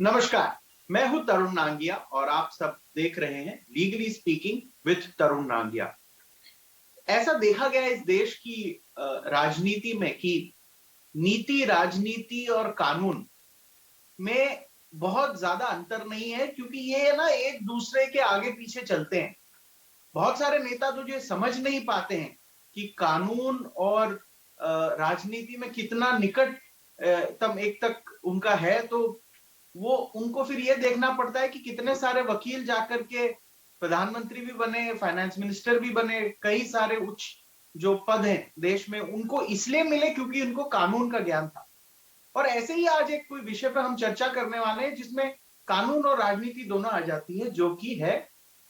नमस्कार, मैं हूं तरुण नांगिया और आप सब देख रहे हैं लीगली स्पीकिंग विद तरुण नांगिया। ऐसा देखा गया इस देश की राजनीति में कि नीति, राजनीति और कानून में बहुत ज्यादा अंतर नहीं है, क्योंकि ये ना एक दूसरे के आगे पीछे चलते हैं। बहुत सारे नेता तो ये समझ नहीं पाते हैं कि कानून और राजनीति में कितना निकट तम एक तक उनका है, तो वो उनको फिर ये देखना पड़ता है कि कितने सारे वकील जाकर के प्रधानमंत्री भी बने, फाइनेंस मिनिस्टर भी बने, कई सारे उच्च जो पद हैं देश में उनको इसलिए मिले क्योंकि उनको कानून का ज्ञान था। और ऐसे ही आज एक कोई विषय पर हम चर्चा करने वाले हैं जिसमें कानून और राजनीति दोनों आ जाती है, जो कि है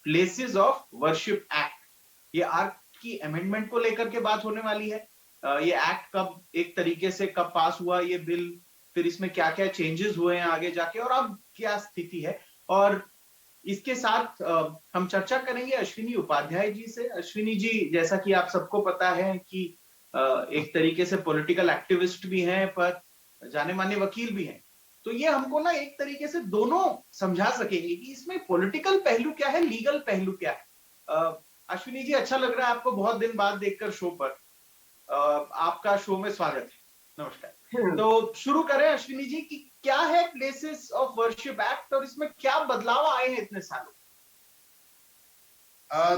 प्लेसेस ऑफ वर्शिप एक्ट। ये एक्ट की अमेंडमेंट को लेकर के बात होने वाली है। ये एक्ट कब एक तरीके से कब पास हुआ ये बिल, फिर इसमें क्या क्या चेंजेस हुए हैं आगे जाके और अब क्या स्थिति है। और इसके साथ हम चर्चा करेंगे अश्विनी उपाध्याय जी से। अश्विनी जी, जैसा कि आप सबको पता है कि एक तरीके से पॉलिटिकल एक्टिविस्ट भी हैं, पर जाने माने वकील भी हैं। तो ये हमको ना एक तरीके से दोनों समझा सकेंगे कि इसमें पॉलिटिकल पहलू क्या है, लीगल पहलू क्या है। अश्विनी जी, अच्छा लग रहा है आपको बहुत दिन बाद देखकर शो पर। आपका शो में स्वागत है। नमस्कार। तो शुरू करें अश्विनी जी कि क्या है प्लेसेस ऑफ वर्शिप एक्ट और इसमें क्या बदलाव आए हैं इतने सालों।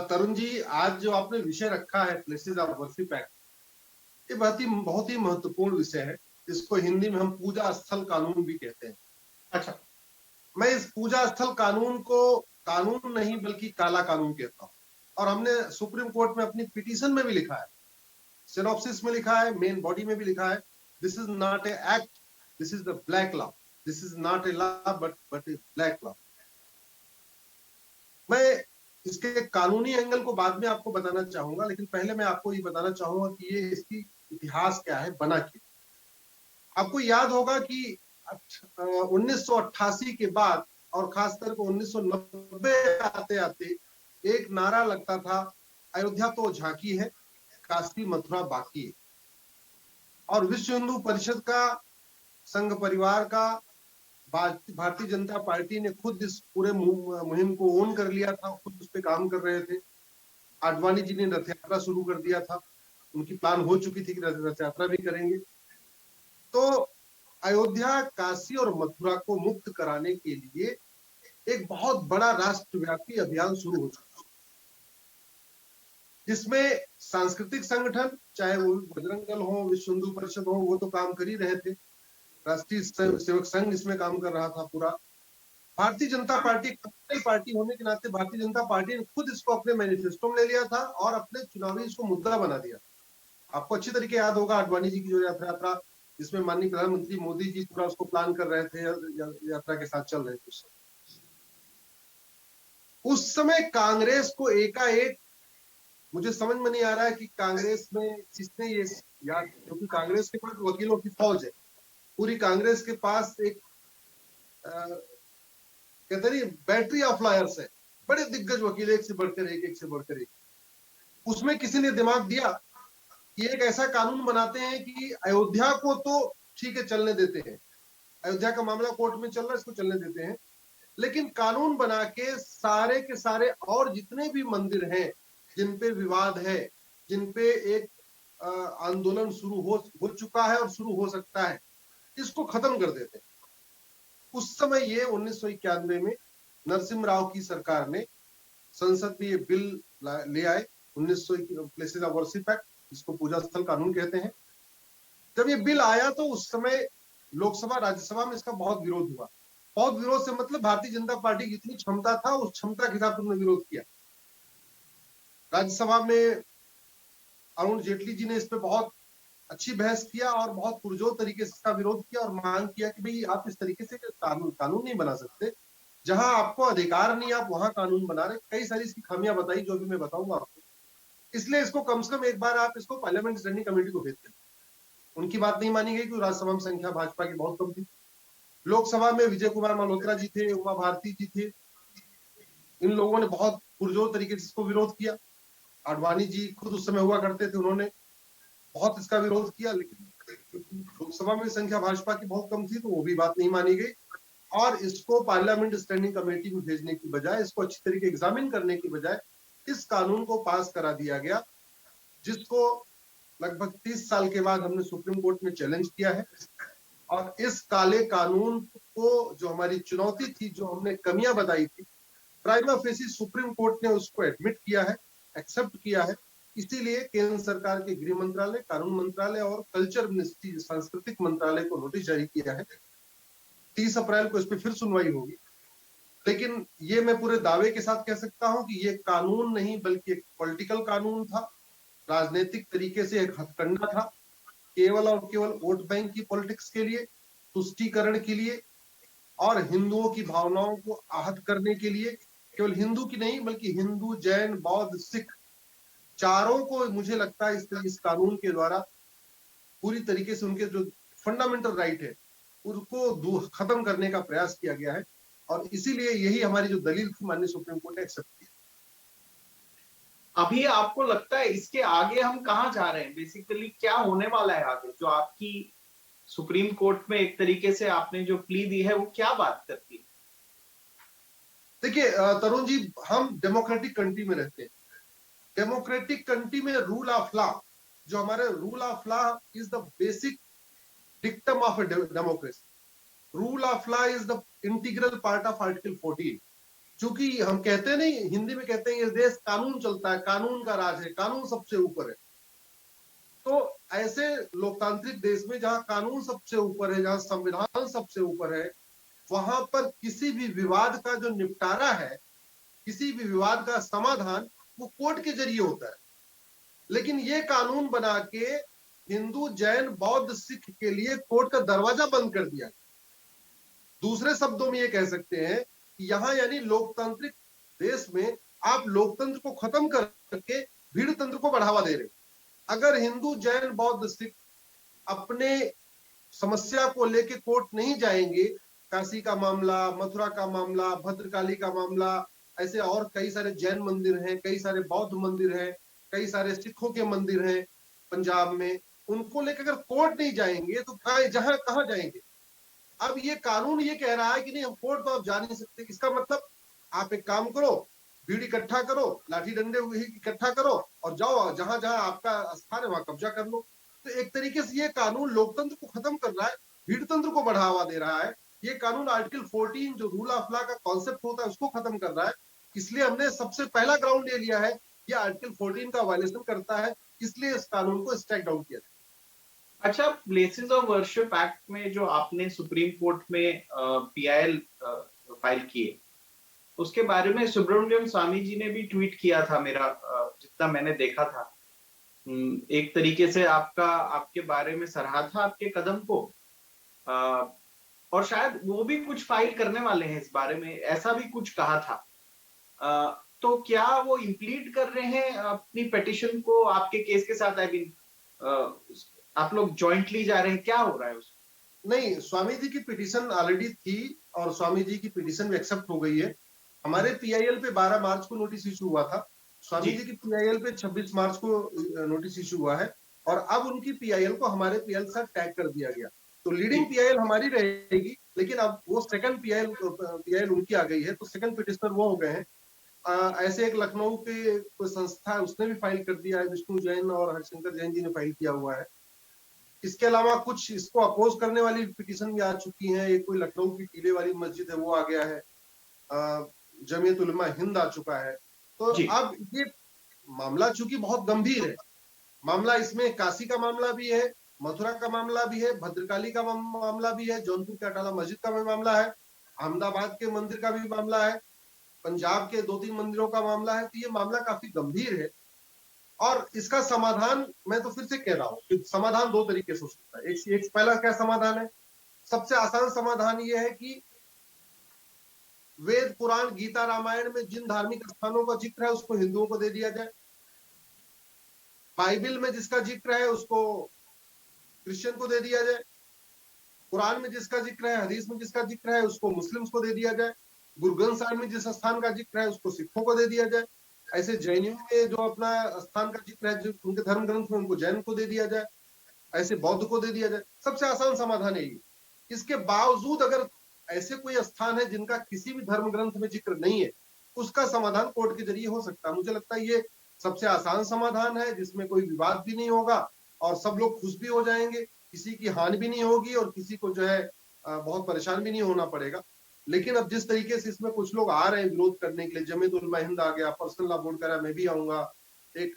तरुण जी, आज जो आपने विषय रखा है प्लेसेस ऑफ वर्शिप एक्ट, ये बहुत ही महत्वपूर्ण विषय है। इसको हिंदी में हम पूजा स्थल कानून भी कहते हैं। अच्छा, मैं इस पूजा स्थल कानून को कानून नहीं बल्कि काला कानून कहता हूँ। और हमने सुप्रीम कोर्ट में अपनी पिटीशन में भी लिखा है, सिनॉप्सिस में लिखा है, मेन बॉडी में भी लिखा है, this is not a act, this is the black law, this is not a law but A black law. मैं इसके कानूनी एंगल को बाद में आपको बताना चाहूंगा, लेकिन पहले मैं आपको ये बताना चाहूंगा कि ये इसकी इतिहास क्या है, बना क्यों। आपको याद होगा कि 1988 के बाद और खासकर 1990 आते आते एक नारा लगता था, अयोध्या तो झांकी है, काशी मथुरा बाकी है। और विश्व हिंदू परिषद का, संघ परिवार का, भारतीय जनता पार्टी ने खुद इस पूरे मुहिम को ओन कर लिया था, खुद उस पर काम कर रहे थे। आडवाणी जी ने रथ यात्रा शुरू कर दिया था, उनकी प्लान हो चुकी थी कि रथ यात्रा भी करेंगे। तो अयोध्या, काशी और मथुरा को मुक्त कराने के लिए एक बहुत बड़ा राष्ट्रव्यापी अभियान शुरू हो चुका, जिसमें सांस्कृतिक संगठन, चाहे वो बजरंग दल हो, विश्व हिंदू परिषद हो, वो तो काम कर ही रहे थे। राष्ट्रीय सेवक संघ इसमें काम कर रहा था पूरा। भारतीय जनता पार्टी पार्टी होने के नाते भारतीय जनता पार्टी ने खुद इसको अपने मैनिफेस्टो में ले लिया था और अपने चुनावी इसको मुद्दा बना दिया। आपको अच्छी तरीके याद होगा आडवाणी जी की जो यात्रा, जिसमें माननीय प्रधानमंत्री मोदी जी पूरा उसको प्लान कर रहे थे, यात्रा के साथ चल रहे थे। उस समय कांग्रेस को एकाएक, मुझे समझ में नहीं आ रहा है कि कांग्रेस में किसने ये याद, क्योंकि कांग्रेस के पास वकीलों की फौज है, पूरी कांग्रेस के पास एक कहते नहीं बैटरी ऑफ लॉयर्स है, बड़े दिग्गज वकील, एक से बढ़कर एक, एक से बढ़कर एक। उसमें किसी ने दिमाग दिया कि एक ऐसा कानून बनाते हैं कि अयोध्या को तो ठीक है चलने देते हैं, अयोध्या का मामला कोर्ट में चल रहा है, इसको चलने देते हैं, लेकिन कानून बना के सारे और जितने भी मंदिर हैं जिन पे विवाद है, जिन पे एक आंदोलन शुरू हो चुका है और शुरू हो सकता है, इसको खत्म कर देते हैं। उस समय ये 1991 में नरसिम्हा राव की सरकार ने संसद में ये बिल ले आए, 1900 प्लेसेस ऑफ वर्शिप एक्ट, जिसको पूजा स्थल कानून कहते हैं। जब ये बिल आया तो उस समय लोकसभा, राज्यसभा में इसका बहुत विरोध हुआ। बहुत विरोध से मतलब भारतीय जनता पार्टी की जितनी क्षमता था उस क्षमता के हिसाब से उन्होंने विरोध किया। राज्यसभा में अरुण जेटली जी ने इस पे बहुत अच्छी बहस किया और बहुत पुरजोर तरीके से इसका विरोध किया और मांग किया कि भाई आप इस तरीके से कानून नहीं बना सकते, जहां आपको अधिकार नहीं आप वहां कानून बना रहे। कई सारी इसकी खामियां बताई जो भी मैं बताऊंगा आपको। इसलिए इसको कम से कम एक बार आप इसको पार्लियामेंट स्टैंडिंग कमेटी को भेजते। उनकी बात नहीं मानी गई क्योंकि राज्यसभा में संख्या भाजपा की बहुत कम थी। लोकसभा में विजय कुमार मल्होत्रा जी थे, उमा भारती जी थे, इन लोगों ने बहुत पुरजोर तरीके से इसको विरोध किया। आडवाणी जी खुद उस समय हुआ करते थे, उन्होंने बहुत इसका विरोध किया, लेकिन लोकसभा में संख्या भाजपा की बहुत कम थी तो वो भी बात नहीं मानी गई। और इसको पार्लियामेंट स्टैंडिंग कमेटी में भेजने की बजाय, इसको अच्छी तरीके एग्जामिन करने की बजाय इस कानून को पास करा दिया गया, जिसको लगभग 30 साल के बाद हमने सुप्रीम कोर्ट में चैलेंज किया है। और इस काले कानून को, जो हमारी चुनौती थी, जो हमने कमियां बताई थी, प्राइमा फेसी सुप्रीम कोर्ट ने उसको एडमिट किया है, एक्सेप्ट किया है। इसीलिए केंद्र सरकार के गृह मंत्रालय, कानून मंत्रालय और कल्चर मिनिस्ट्री, सांस्कृतिक मंत्रालय को नोटिस जारी किया है। 30 अप्रैल को इस पर फिर सुनवाई होगी। लेकिन ये मैं पूरे दावे के साथ कह सकता हूं कि ये कानून नहीं बल्कि एक पॉलिटिकल कानून था, राजनीतिक तरीके से एक हथकंडा था, केवल और केवल वोट बैंक की पॉलिटिक्स के लिए, तुष्टीकरण के लिए और हिंदुओं की भावनाओं को आहत करने के लिए। केवल हिंदू की नहीं बल्कि हिंदू, जैन, बौद्ध, सिख, चारों को मुझे लगता है इस कानून के द्वारा पूरी तरीके से उनके जो फंडामेंटल राइट है उसको खत्म करने का प्रयास किया गया है। और इसीलिए यही हमारी जो दलील थी माननीय सुप्रीम कोर्ट ने एक्सेप्ट की। अभी आपको लगता है इसके आगे हम कहाँ जा रहे हैं, बेसिकली क्या होने वाला है आगे? जो आपकी सुप्रीम कोर्ट में एक तरीके से आपने जो प्ली दी है वो क्या बात करती है? देखिए तरुण जी, हम डेमोक्रेटिक कंट्री में रहते हैं। डेमोक्रेटिक कंट्री में रूल ऑफ लॉ, जो हमारे rule of law is the basic dictum of democracy. Rule of law is the integral part of article 14। क्योंकि हम कहते नहीं, हिंदी में कहते हैं ये देश कानून चलता है, कानून का राज है, कानून सबसे ऊपर है। तो ऐसे लोकतांत्रिक देश में जहां कानून सबसे ऊपर है, जहां संविधान सबसे ऊपर है, वहां पर किसी भी विवाद का जो निपटारा है, किसी भी विवाद का समाधान वो कोर्ट के जरिए होता है। लेकिन ये कानून बना के हिंदू, जैन, बौद्ध, सिख के लिए कोर्ट का दरवाजा बंद कर दिया। दूसरे शब्दों में ये कह सकते हैं कि यहाँ यानी लोकतांत्रिक देश में आप लोकतंत्र को खत्म करके भीड़ तंत्र को बढ़ावा दे रहे। अगर हिंदू, जैन, बौद्ध, सिख अपने समस्या को लेके कोर्ट नहीं जाएंगे, काशी का मामला, मथुरा का मामला, भद्रकाली का मामला, ऐसे और कई सारे जैन मंदिर हैं, कई सारे बौद्ध मंदिर हैं, कई सारे सिखों के मंदिर हैं पंजाब में, उनको लेकर अगर कोर्ट नहीं जाएंगे तो जहां कहां जाएंगे? अब ये कानून ये कह रहा है कि नहीं, हम कोर्ट तो आप जा नहीं सकते। इसका मतलब आप एक काम करो, भीड़ इकट्ठा करो, लाठी डंडे इकट्ठा करो और जाओ, जहां जहां आपका स्थान है वहां कब्जा कर लो। तो एक तरीके से ये कानून लोकतंत्र को खत्म कर रहा है, भीड़ तंत्र को बढ़ावा दे रहा है। ये कानून आर्टिकल 14 जो रूल ऑफ लॉ का कॉन्सेप्ट होता है उसको खत्म कर रहा है। इसलिए हमने सबसे पहला ग्राउंड ये लिया है, ये आर्टिकल 14 का वायलेशन करता है, इसलिए इस कानून को स्ट्राइक डाउन किया। अच्छा, प्लेसेस ऑफ वर्शिप एक्ट में जो आपने सुप्रीम कोर्ट में पीआईएल फाइल किए, उसके बारे में सुब्रमण्यम स्वामी जी ने भी ट्वीट किया था, मेरा जितना मैंने देखा था। एक तरीके से आपके बारे में सराहा था आपके कदम को, और शायद वो भी कुछ फाइल करने वाले हैं इस बारे में, ऐसा भी कुछ कहा था। तो क्या वो इंप्लीड कर रहे हैं अपनी पिटीशन को आपके केस के साथ? आई मीन आप लोग जॉइंटली जा रहे हैं, क्या हो रहा है उसमें? नहीं, स्वामी जी की पिटीशन ऑलरेडी थी और स्वामी जी की पिटीशन भी एक्सेप्ट हो गई है। हमारे पीआईएल पे 12 मार्च को नोटिस इशू हुआ था, स्वामी जी की पीआईएल पे 26 मार्च को नोटिस इशू हुआ है और अब उनकी पीआईएल को हमारे पीआईएल से टैग कर दिया गया। तो लीडिंग पीआईएल हमारी रहेगी, लेकिन अब वो सेकंड पीआईएल उनकी आ गई है, तो सेकंड पिटिशनर वो हो गए हैं। ऐसे एक लखनऊ के कोई संस्था है, उसने भी फाइल कर दिया है, विष्णु जैन और हरिशंकर जैन जी ने फाइल किया हुआ है। इसके अलावा कुछ इसको अपोज करने वाली पिटीशन भी आ चुकी है। एक कोई लखनऊ की टीले वाली मस्जिद है वो आ गया है, जमीयत उलमा हिंद आ चुका है। तो अब ये मामला चूंकि बहुत गंभीर है, मामला इसमें काशी का मामला भी है, मथुरा का मामला भी है, भद्रकाली का मामला भी है, जौनपुर के अटाला मस्जिद का भी मामला है, अहमदाबाद के मंदिर का भी मामला है, पंजाब के 2-3 मंदिरों का मामला है। तो ये मामला काफी गंभीर है और इसका समाधान मैं तो फिर से कह रहा हूँ कि समाधान 2 तरीके से हो सकता है। एक पहला क्या समाधान है, सबसे आसान समाधान ये है कि वेद, पुराण, गीता, रामायण में जिन धार्मिक स्थानों का जिक्र है उसको हिंदुओं को दे दिया जाए। बाइबल में जिसका जिक्र है उसको क्रिश्चियन को दे दिया जाए। कुरान में जिसका जिक्र है, हदीस में जिसका जिक्र है उसको मुस्लिम्स को दे दिया जाए। गुरु ग्रंथ साहिब में जिस स्थान का जिक्र है उसको सिखों को दे दिया जाए। ऐसे जैनियों में जो अपना स्थान का जिक्र है, जो उनके धर्म ग्रंथ में, उनको जैन को दे दिया जाए। ऐसे बौद्ध को दे दिया जाए। सबसे आसान समाधान है ये। इसके बावजूद अगर ऐसे कोई स्थान है जिनका किसी भी धर्म ग्रंथ में जिक्र नहीं है, उसका समाधान कोर्ट के जरिए हो सकता है। मुझे लगता है ये सबसे आसान समाधान है, जिसमें कोई विवाद भी नहीं होगा और सब लोग खुश भी हो जाएंगे, किसी की हानि भी नहीं होगी और किसी को जो है बहुत परेशान भी नहीं होना पड़ेगा। लेकिन अब जिस तरीके से इसमें कुछ लोग आ रहे हैं विरोध करने के लिए, जमीयत उलमा हिंद आ गया, पर्सनल लॉ बोर्ड कह रहा है मैं भी आऊंगा, एक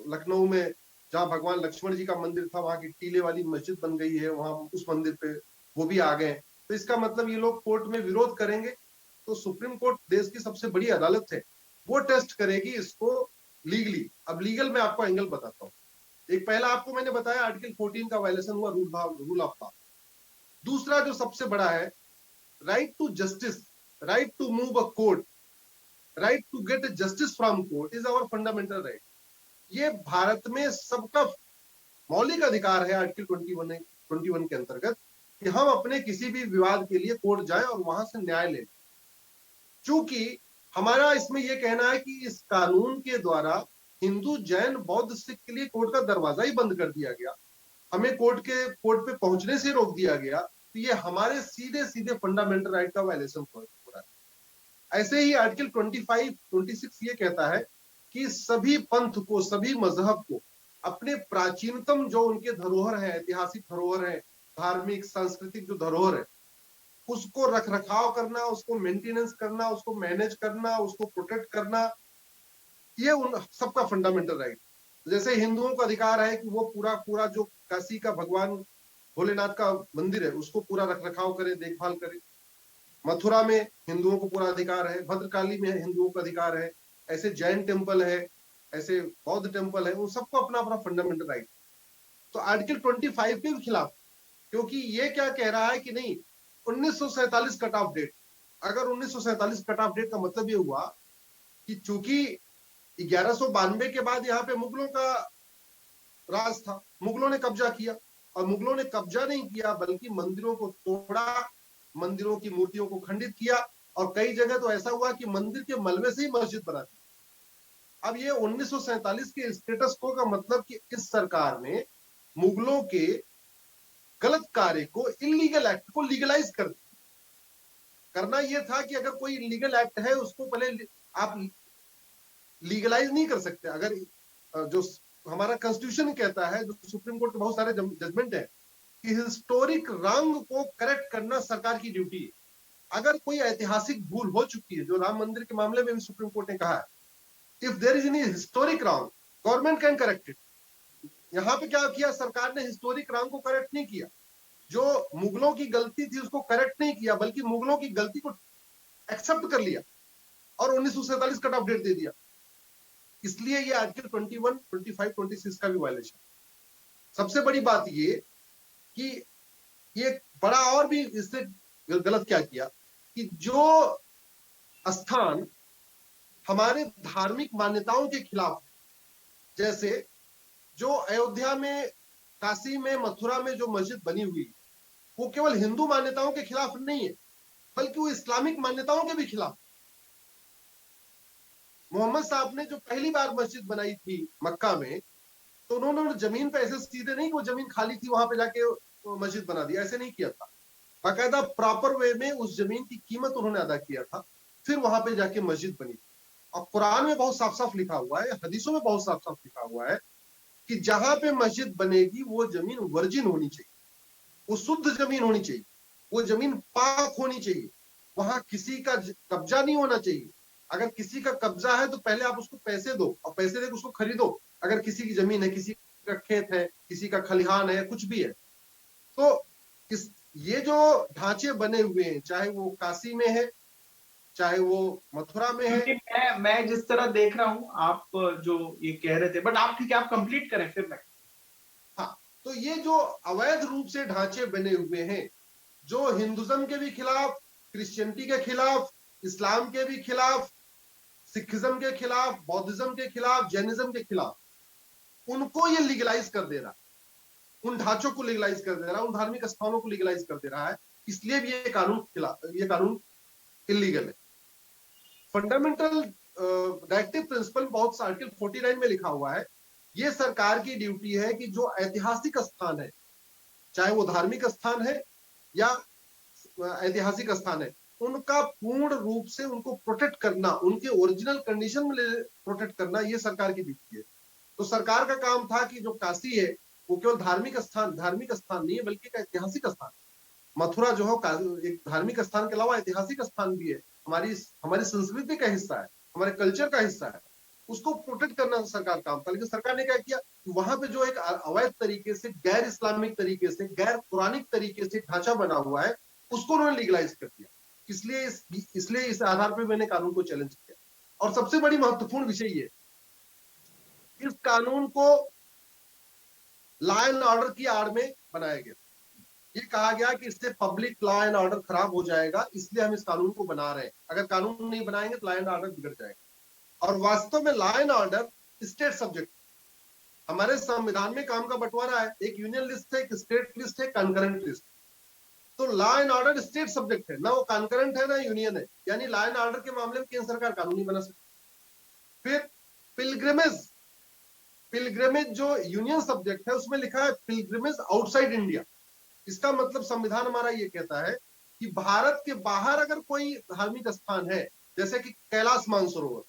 लखनऊ में जहाँ भगवान लक्ष्मण जी का मंदिर था वहां की टीले वाली मस्जिद बन गई है, वहां उस मंदिर पे वो भी आ गए। तो इसका मतलब ये लोग कोर्ट में विरोध करेंगे, तो सुप्रीम कोर्ट देश की सबसे बड़ी अदालत है, वो टेस्ट करेगी इसको लीगली। अब लीगल में आपको एंगल बताता हूँ। एक पहला आपको मैंने बताया आर्टिकल 14 का वायलेशन हुआ, रूल ऑफ लॉ। दूसरा जो सबसे बड़ा है, right to justice, right to move a court, right to get justice from court is our fundamental right. ये भारत में सबका मौलिक अधिकार है आर्टिकल 21 के अंतर्गत कि हम अपने किसी भी विवाद के लिए कोर्ट जाएं और वहां से न्याय लें। चूंकि हमारा इसमें यह कहना है कि इस कानून के द्वारा हिंदू, जैन, बौद्ध, सिख के लिए कोर्ट का दरवाजा ही बंद कर दिया गया, हमें कोर्ट पे पहुंचने से रोक दिया गया, तो ये हमारे सीधे सीधे फंडामेंटल राइट का वायलेशन हो रहा है। ऐसे ही आर्टिकल 26 ये कहता है कि सभी पंथ को, सभी मजहब को अपने प्राचीनतम जो उनके धरोहर है, ऐतिहासिक धरोहर है, धार्मिक सांस्कृतिक जो धरोहर है, उसको रख रखाव करना, उसको मेंटेनेंस करना, उसको मैनेज करना, उसको प्रोटेक्ट करना, ये उन सबका फंडामेंटल राइट। जैसे हिंदुओं का अधिकार है कि वो पूरा पूरा जो काशी का भगवान भोलेनाथ का मंदिर है उसको पूरा रख रखाव करे, देखभाल करे। मथुरा में हिंदुओं को पूरा अधिकार है, भद्रकाली में हिंदुओं का अधिकार है, ऐसे जैन टेम्पल है, ऐसे बौद्ध टेम्पल है, उन सबको अपना अपना फंडामेंटल राइट। तो आर्टिकल 25 के खिलाफ, क्योंकि ये क्या कह रहा है कि नहीं, 1947 कट ऑफ डेट, अगर 1947 कट ऑफ डेट का मतलब ये हुआ कि चूंकि 1192 के बाद यहाँ पे मुगलों का राज था, मुगलों ने कब्जा किया, और मुगलों ने कब्जा नहीं किया बल्कि मंदिरों को तोड़ा, मंदिरों की मूर्तियों को खंडित किया, और कई जगह तो ऐसा हुआ कि मंदिर के मलबे से ही मस्जिद बना दी। अब ये 1947 के स्टेटस को का मतलब कि इस सरकार ने मुगलों के गलत कार्य को, इलीगल एक्ट को लीगलाइज कर दिया। करना यह था कि अगर कोई इलीगल एक्ट है उसको पहले आप लीगलाइज नहीं कर सकते। अगर जो हमारा कॉन्स्टिट्यूशन कहता है, जो सुप्रीम कोर्ट के बहुत सारे जजमेंट है कि हिस्टोरिक रॉन्ग को करेक्ट करना सरकार की ड्यूटी है। अगर कोई ऐतिहासिक भूल हो चुकी है, जो राम मंदिर के मामले में भी सुप्रीम कोर्ट ने कहा है, if there is any historic wrong government can correct it. यहां पे क्या किया सरकार ने, हिस्टोरिक रॉन्ग को करेक्ट नहीं किया, जो मुगलों की गलती थी उसको करेक्ट नहीं किया, बल्कि मुगलों की गलती को एक्सेप्ट कर लिया और 1947 कट ऑफ डेट दे दिया। इसलिए ये आर्टिकल 21, 25, 26 का भी वायलेशन। सबसे बड़ी बात ये कि ये बड़ा और भी इससे गलत क्या किया कि जो स्थान हमारे धार्मिक मान्यताओं के खिलाफ, जैसे जो अयोध्या में, काशी में, मथुरा में जो मस्जिद बनी हुई, वो केवल हिंदू मान्यताओं के खिलाफ नहीं है बल्कि वो इस्लामिक मान्यताओं के भी खिलाफ। मोहम्मद साहब ने जो पहली बार मस्जिद बनाई थी मक्का में, तो उन्होंने जमीन पे ऐसे सीधे नहीं, वो जमीन खाली थी वहां पे जाके मस्जिद बना दी, ऐसे नहीं किया था। बाकायदा प्रॉपर वे में उस जमीन की कीमत उन्होंने अदा किया था, फिर वहां पे जाके मस्जिद बनी। और कुरान में बहुत साफ साफ लिखा हुआ है, हदीसों में बहुत साफ साफ लिखा हुआ है कि जहां पे मस्जिद बनेगी वो जमीन वर्जिन होनी चाहिए, वो शुद्ध जमीन होनी चाहिए, वो जमीन पाक होनी चाहिए, वहां किसी का कब्जा नहीं होना चाहिए। अगर किसी का कब्जा है तो पहले आप उसको पैसे दो, और पैसे देकर उसको खरीदो। अगर किसी की जमीन है, किसी का खेत है, किसी का खलिहान है, कुछ भी है, तो ये जो ढांचे बने हुए हैं, चाहे वो काशी में है, चाहे वो मथुरा में है। मैं जिस तरह देख रहा हूं, आप जो ये कह रहे थे, बट आप ठीक है, आप कंप्लीट करें फिर मैं। हाँ, तो ये जो अवैध रूप से ढांचे बने हुए हैं, जो हिंदुज्म के भी खिलाफ, क्रिश्चियनिटी के खिलाफ, इस्लाम के भी खिलाफ, सिखिज्म के खिलाफ, बौद्धिज्म के खिलाफ, जैनिज्म के खिलाफ, उनको ये लीगलाइज कर दे रहा है, उन ढांचों को लीगलाइज कर दे रहा है, उन धार्मिक स्थानों को लीगलाइज कर दे रहा है। इसलिए भी ये कानून इलीगल है। फंडामेंटल डायरेक्टिव प्रिंसिपल बहुत आर्टिकल 49 में लिखा हुआ है, ये सरकार की ड्यूटी है कि जो ऐतिहासिक स्थान है, चाहे वो धार्मिक स्थान है या ऐतिहासिक स्थान है, उनका पूर्ण रूप से उनको प्रोटेक्ट करना, उनके ओरिजिनल कंडीशन में प्रोटेक्ट करना, ये सरकार की ड्यूटी है। तो सरकार का काम था कि जो काशी है वो केवल धार्मिक स्थान नहीं है, बल्कि एक ऐतिहासिक स्थान। मथुरा जो है एक धार्मिक स्थान के अलावा ऐतिहासिक स्थान भी है, हमारी हमारी संस्कृति का हिस्सा है, हमारे कल्चर का हिस्सा है। उसको प्रोटेक्ट करना सरकार काम था। लेकिन सरकार ने क्या किया, वहां पे जो एक अवैध तरीके से, गैर इस्लामिक तरीके से, गैर पुरानिक तरीके से ढांचा बना हुआ है, उसको उन्होंने लीगलाइज कर दिया। इसलिए इस आधार पर मैंने कानून को चैलेंज किया। और सबसे बड़ी महत्वपूर्ण विषय ये, इस कानून को लॉ एंड ऑर्डर की आड़ में बनाया गया। ये कहा गया कि इससे पब्लिक लॉ एंड ऑर्डर खराब हो जाएगा, इसलिए हम इस कानून को बना रहे हैं। अगर कानून नहीं बनाएंगे तो लॉ एंड ऑर्डर बिगड़ जाएगा। और वास्तव में law and order state subject, हमारे संविधान में काम का बंटवारा है, एक यूनियन लिस्ट है, एक स्टेट लिस्ट है, कंकरेंट लिस्ट। तो law and order state subject है, ना वो कंकरेंट है ना यूनियन है। यानी लॉ एंड ऑर्डर के मामले में केंद्र सरकार कानून नहीं बना सकती। फिर पिलग्रिमेज जो यूनियन सब्जेक्ट है, उसमें लिखा है पिलग्रिमेज आउटसाइड इंडिया। इसका मतलब संविधान हमारा ये कहता है कि भारत के बाहर अगर कोई धार्मिक स्थान है, जैसे कि कैलाश मानसरोवर,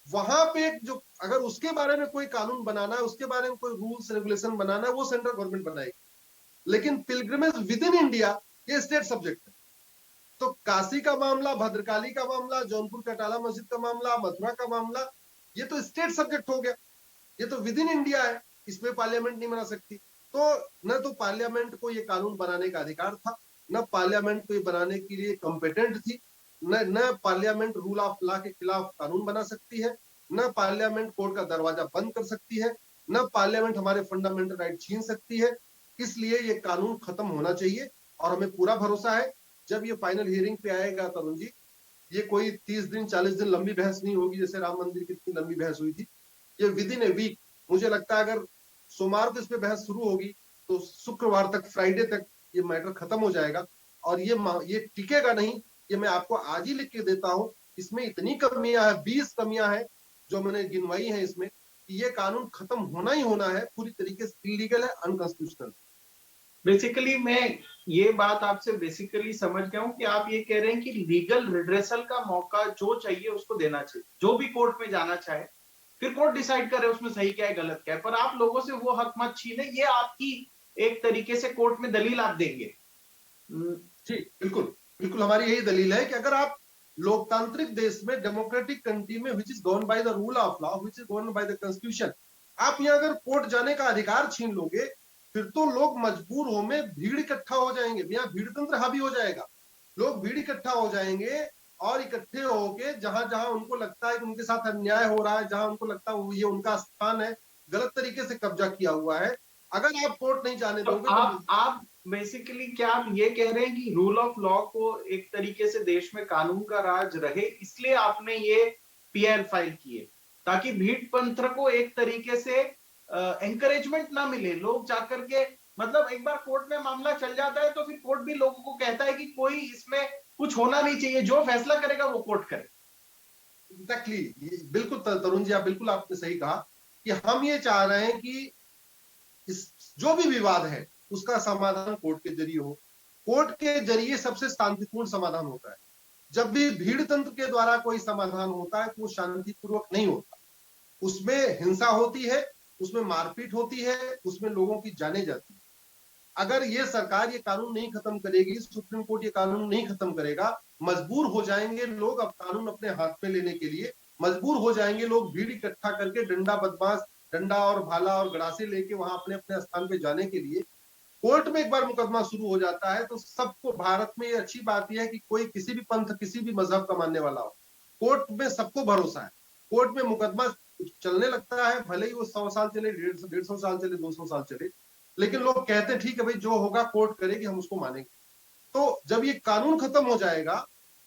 वहां पे जो अगर उसके बारे में कोई कानून बनाना है, उसके बारे में कोई रूल्स रेगुलेशन बनाना है, वो सेंट्रल गवर्नमेंट बनाएगी। लेकिन पिलग्रिमेज विद इन इंडिया ये स्टेट सब्जेक्ट है। तो काशी का मामला, भद्रकाली का मामला, जौनपुर कटाला मस्जिद का मामला, मथुरा का मामला, ये तो स्टेट सब्जेक्ट हो गया, ये तो विद इन इंडिया है, इसमें पार्लियामेंट नहीं बना सकती। तो न तो पार्लियामेंट को ये कानून बनाने का अधिकार था, न पार्लियामेंट को ये बनाने के लिए कॉम्पिटेंट थी, न पार्लियामेंट रूल ऑफ लॉ के खिलाफ कानून बना सकती है, न पार्लियामेंट कोर्ट का दरवाजा बंद कर सकती है, न पार्लियामेंट हमारे फंडामेंटल राइट छीन सकती है। इसलिए ये कानून खत्म होना चाहिए। और हमें पूरा भरोसा है जब ये फाइनल हियरिंग पे आएगा तरुण जी, ये कोई 30 दिन 40 दिन लंबी बहस नहीं होगी जैसे राम मंदिर की इतनी लंबी बहस हुई थी। ये विद इन ए वीक, मुझे लगता है अगर सोमवार को इस पे बहस शुरू होगी तो शुक्रवार तक, फ्राइडे तक ये मैटर खत्म हो जाएगा। और ये टिकेगा नहीं, ये मैं आपको आज ही लिख के देता हूं। इसमें इतनी कमियां है, 20 कमियां हैं जो मैंने गिनवाई है इसमें, कि ये कानून खत्म होना ही होना है, पूरी तरीके से इलीगल है, अनकॉन्स्टिट्यूशनल। बेसिकली मैं ये बात आपसे बेसिकली समझ गया हूं कि आप ये कह रहे हैं कि लीगल रिड्रेसल का मौका जो चाहिए उसको देना चाहिए, जो भी कोर्ट में जाना चाहे, फिर कोर्ट डिसाइड करे उसमें सही क्या है गलत क्या है, पर आप लोगों से वो हक मत छीने। ये आपकी एक तरीके से कोर्ट में दलील आप देंगे। जी बिल्कुल बिल्कुल, हमारी यही दलील है कि अगर आप लोकतांत्रिक देश में, डेमोक्रेटिक कंट्री में, which is govern by the rule of law, which is govern by the constitution, आप यहाँ अगर कोर्ट जाने का अधिकार छीन लोगे, फिर तो लोग मजबूर हो में भीड़ इकट्ठा हो जाएंगे, यहाँ भीड़ तंत्र हावी हो जाएगा। लोग भीड़ इकट्ठा हो जाएंगे और इकट्ठे होके जहां जहां उनको लगता है कि उनके साथ अन्याय हो रहा है, जहां उनको लगता है ये उनका स्थान है, गलत तरीके से कब्जा किया हुआ है, अगर आप कोर्ट नहीं जाने दोगे तो आप बेसिकली क्या आप ये कह रहे हैं कि रूल ऑफ लॉ को एक तरीके से देश में कानून का राज रहे, इसलिए आपने ये पीएल फाइल किए ताकि भीड़ तंत्र को एक तरीके से एंकरेजमेंट ना मिले, लोग जाकर के, मतलब एक बार कोर्ट में मामला चल जाता है तो फिर कोर्ट भी लोगों को कहता है कि कोई इसमें कुछ होना नहीं चाहिए, जो फैसला करेगा वो कोर्ट करे। एग्जैक्टली, बिल्कुल तरुण जी, आप बिल्कुल आपने सही कहा कि हम ये चाह रहे हैं कि इस जो भी विवाद है उसका समाधान कोर्ट के जरिए हो। कोर्ट के जरिए सबसे शांतिपूर्ण समाधान होता है। जब भी भीड़ तंत्र के द्वारा कोई समाधान होता है तो वो शांतिपूर्वक नहीं होता, उसमें हिंसा होती है, उसमें मारपीट होती है, उसमें लोगों की जाने जाती है। अगर ये सरकार ये कानून नहीं खत्म करेगी, सुप्रीम कोर्ट ये कानून नहीं खत्म करेगा, मजबूर हो जाएंगे लोग अब कानून अपने हाथ में लेने के लिए, मजबूर हो जाएंगे लोग भीड़ इकट्ठा करके डंडा और भाला और गड़ासे लेके वहां अपने अपने स्थान पे जाने के लिए। कोर्ट में एक बार मुकदमा शुरू हो जाता है तो सबको, भारत में ये अच्छी बात यह है कि कोई किसी भी पंथ, किसी भी मजहब का मानने वाला हो, कोर्ट में सबको भरोसा है। कोर्ट में मुकदमा चलने लगता है, भले ही वो 100 साल चले, 150 साल चले, 200 साल चले, लेकिन लोग कहते हैं ठीक है भाई, जो होगा कोर्ट करेगी, हम उसको मानेंगे। तो जब ये कानून खत्म हो जाएगा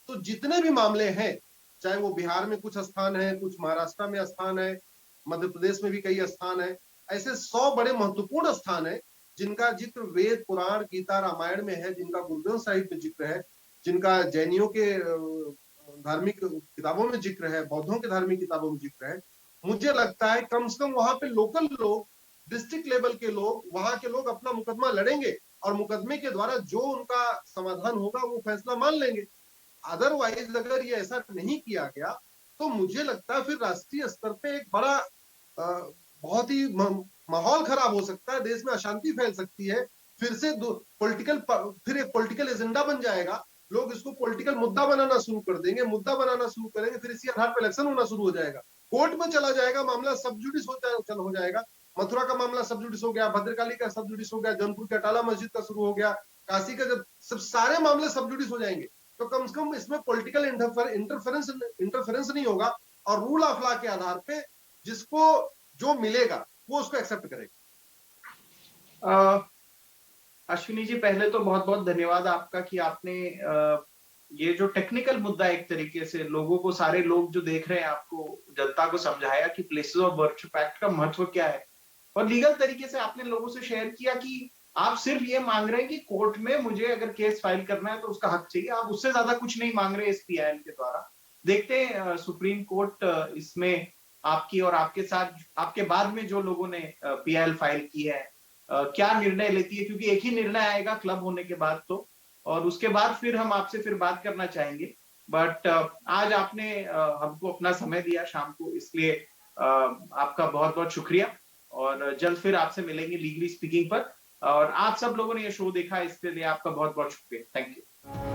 तो जितने भी मामले हैं, चाहे वो बिहार में कुछ स्थान है, कुछ महाराष्ट्र में स्थान है, मध्य प्रदेश में भी कई स्थान है, ऐसे 100 बड़े महत्वपूर्ण स्थान है जिनका जिक्र वेद, पुराण, गीता, रामायण में है, जिनका गुरु ग्रंथ साहिब में जिक्र है, जिनका जैनियों के धार्मिक किताबों में जिक्र है, बौद्धों के धार्मिक किताबों में जिक्र है। मुझे लगता है कम से कम वहां पे लोकल लोग, डिस्ट्रिक्ट लेवल के लोग, वहां के लोग अपना मुकदमा लड़ेंगे और मुकदमे के द्वारा जो उनका समाधान होगा वो फैसला मान लेंगे। अदरवाइज अगर ये ऐसा नहीं किया गया तो मुझे लगता है फिर राष्ट्रीय स्तर पे एक बड़ा बहुत ही माहौल खराब हो सकता है, देश में अशांति फैल सकती है। फिर से फिर एक पॉलिटिकल एजेंडा बन जाएगा, लोग इसको पॉलिटिकल मुद्दा बनाना शुरू कर देंगे, मुद्दा बनाना शुरू करेंगे, फिर इसी आधार पर इलेक्शन होना शुरू हो जाएगा, कोर्ट में चला जाएगा, मामला सब जुडिस हो जाएगा। मथुरा का मामला सब जुडिस हो गया, भद्रकाली का सब जुडिस हो गया, जौनपुर के अटाला मस्जिद का शुरू हो गया, काशी का, जब सब सारे मामले सब जुडिस हो जाएंगे तो कम से कम इसमें पॉलिटिकल इंटरफेरेंस नहीं होगा और रूल ऑफ लॉ के आधार पे जिसको जो मिलेगा वो उसको एक्सेप्ट करेगा। अश्विनी जी, पहले तो बहुत बहुत धन्यवाद आपका कि आपने ये जो टेक्निकल मुद्दा एक तरीके से लोगों को, सारे लोग जो देख रहे हैं आपको, जनता को समझाया कि प्लेसेस ऑफ वर्शिप एक्ट का महत्व क्या है, और लीगल तरीके से आपने लोगों से शेयर किया कि आप सिर्फ ये मांग रहे हैं कि कोर्ट में मुझे अगर केस फाइल करना है तो उसका हक चाहिए, आप उससे ज्यादा कुछ नहीं मांग रहे इस पीआईएल के द्वारा। देखते हैं सुप्रीम कोर्ट इसमें आपकी और आपके साथ, आपके बाद में जो लोगों ने पीआईएल फाइल की है क्या निर्णय लेती है, क्योंकि एक ही निर्णय आएगा क्लब होने के बाद तो, और उसके बाद फिर हम आपसे फिर बात करना चाहेंगे। बट आज आपने हमको अपना समय दिया शाम को, इसलिए आपका बहुत बहुत शुक्रिया, और जल्द फिर आपसे मिलेंगे लीगली स्पीकिंग पर। और आप सब लोगों ने ये शो देखा, इसके लिए आपका बहुत बहुत शुक्रिया। Thank you.